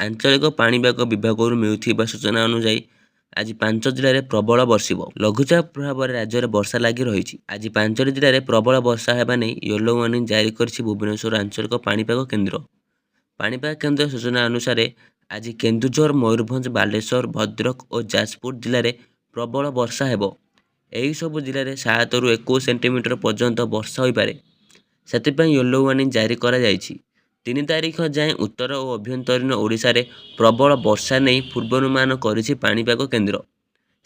ଆଞ୍ଚଳିକ ପାଣିପାଗ ବିଭାଗରୁ ମିଳୁଥିବା ସୂଚନା ଅନୁଯାୟୀ ଆଜି 5 ଜିଲ୍ଲାରେ ପ୍ରବଳ ବର୍ଷିବ। ଲଘୁଚାପ ପ୍ରଭାବରେ ରାଜ୍ୟରେ ବର୍ଷା ଲାଗି ରହିଛି। ଆଜି 5ଟି ଜିଲ୍ଲାରେ ପ୍ରବଳ ବର୍ଷା ହେବା ନେଇ ୟେଲୋ ୱାର୍ଣ୍ଣିଂ ଜାରି କରିଛି ଭୁବନେଶ୍ୱର ଆଞ୍ଚଳିକ ପାଣିପାଗ କେନ୍ଦ୍ର। ପାଣିପାଗ କେନ୍ଦ୍ର ସୂଚନା ଅନୁସାରେ ଆଜି କେନ୍ଦୁଝର, ମୟୂରଭଞ୍ଜ, ବାଲେଶ୍ୱର, ଭଦ୍ରକ ଓ ଯାଜପୁର ଜିଲ୍ଲାରେ ପ୍ରବଳ ବର୍ଷା ହେବ। ଏହି ସବୁ ଜିଲ୍ଲାରେ 7ରୁ 21 ସେଣ୍ଟିମିଟର ପର୍ଯ୍ୟନ୍ତ ବର୍ଷା ହୋଇପାରେ। ସେଥିପାଇଁ ୟେଲୋ ୱାର୍ଣ୍ଣିଂ ଜାରି କରାଯାଇଛି। 3 ତାରିଖ ଯାଏଁ ଉତ୍ତର ଓ ଆଭ୍ୟନ୍ତରୀଣ ଓଡ଼ିଶାରେ ପ୍ରବଳ ବର୍ଷା ନେଇ ପୂର୍ବାନୁମାନ କରିଛି ପାଣିପାଗ କେନ୍ଦ୍ର।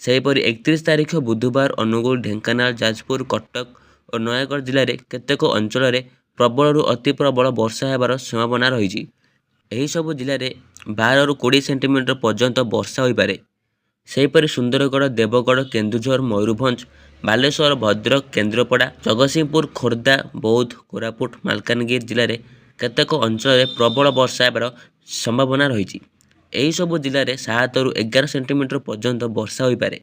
ସେହିପରି 31 ତାରିଖ ବୁଧବାର ଅନୁଗୁଳ, ଢେଙ୍କାନାଳ, ଯାଜପୁର, କଟକ ଓ ନୟାଗଡ଼ ଜିଲ୍ଲାରେ କେତେକ ଅଞ୍ଚଳରେ ପ୍ରବଳରୁ ଅତି ପ୍ରବଳ ବର୍ଷା ହେବାର ସମ୍ଭାବନା ରହିଛି। ଏହି ସବୁ ଜିଲ୍ଲାରେ 12ରୁ 20 ସେଣ୍ଟିମିଟର ପର୍ଯ୍ୟନ୍ତ ବର୍ଷା ହୋଇପାରେ। ସେହିପରି ସୁନ୍ଦରଗଡ଼, ଦେବଗଡ଼, କେନ୍ଦୁଝର, ମୟୂରଭଞ୍ଜ, ବାଲେଶ୍ୱର, ଭଦ୍ରକ, କେନ୍ଦ୍ରାପଡ଼ା, ଜଗତସିଂହପୁର, ଖୋର୍ଦ୍ଧା, ବୌଦ୍ଧ, କୋରାପୁଟ, ମାଲକାନଗିରି ଜିଲ୍ଲାରେ କେତେକ ଅଞ୍ଚଳରେ ପ୍ରବଳ ବର୍ଷା ହେବାର ସମ୍ଭାବନା ରହିଛି। ଏହି ସବୁ ଜିଲ୍ଲାରେ 7ରୁ 11 ସେଣ୍ଟିମିଟର ପର୍ଯ୍ୟନ୍ତ ବର୍ଷା ହୋଇପାରେ।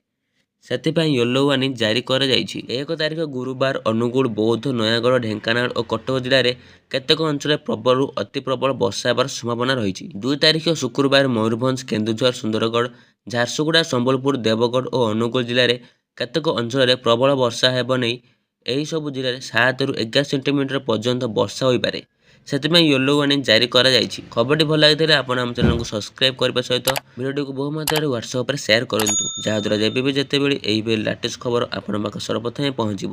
ସେଥିପାଇଁ ୟେଲୋ ୱାର୍ଣ୍ଣିଂ ଜାରି କରାଯାଇଛି। 1 ତାରିଖ ଗୁରୁବାର ଅନୁଗୁଳ, ବୌଦ୍ଧ, ନୟାଗଡ଼, ଢେଙ୍କାନାଳ ଓ କଟକ ଜିଲ୍ଲାରେ କେତେକ ଅଞ୍ଚଳରେ ପ୍ରବଳରୁ ଅତି ପ୍ରବଳ ବର୍ଷା ହେବାର ସମ୍ଭାବନା ରହିଛି। 2 ତାରିଖ ଶୁକ୍ରବାର ମୟୂରଭଞ୍ଜ, କେନ୍ଦୁଝର, ସୁନ୍ଦରଗଡ଼, ଝାରସୁଗୁଡ଼ା, ସମ୍ବଲପୁର, ଦେବଗଡ଼ ଓ ଅନୁଗୁଳ ଜିଲ୍ଲାରେ କେତେକ ଅଞ୍ଚଳରେ ପ୍ରବଳ ବର୍ଷା ହେବ ନେଇ ଏହି ସବୁ ଜିଲ୍ଲାରେ 7ରୁ 11 ସେଣ୍ଟିମିଟର ପର୍ଯ୍ୟନ୍ତ ବର୍ଷା ହୋଇପାରେ। ସେଥିପାଇଁ ୟେଲୋ ୱାର୍ଣ୍ଣିଂ ଜାରି କରାଯାଇଛି। ଖବରଟି ଭଲ ଲାଗିଥିଲେ ଆପଣ ଆମ ଚ୍ୟାନେଲକୁ ସବସ୍କ୍ରାଇବ୍ କରିବା ସହିତ ଭିଡ଼ିଓଟିକୁ ବହୁ ମାତ୍ରାରେ ହ୍ୱାଟ୍ସଆପ୍ରେ ସେୟାର କରନ୍ତୁ, ଯାହାଦ୍ୱାରା ଯେବେବି ଯେତେବେଳେ ଏହିଭଳି ଲାଟେଷ୍ଟ ଖବର ଆପଣଙ୍କ ପାଖରେ ସର୍ବପ୍ରଥମେ ପହଞ୍ଚିବ।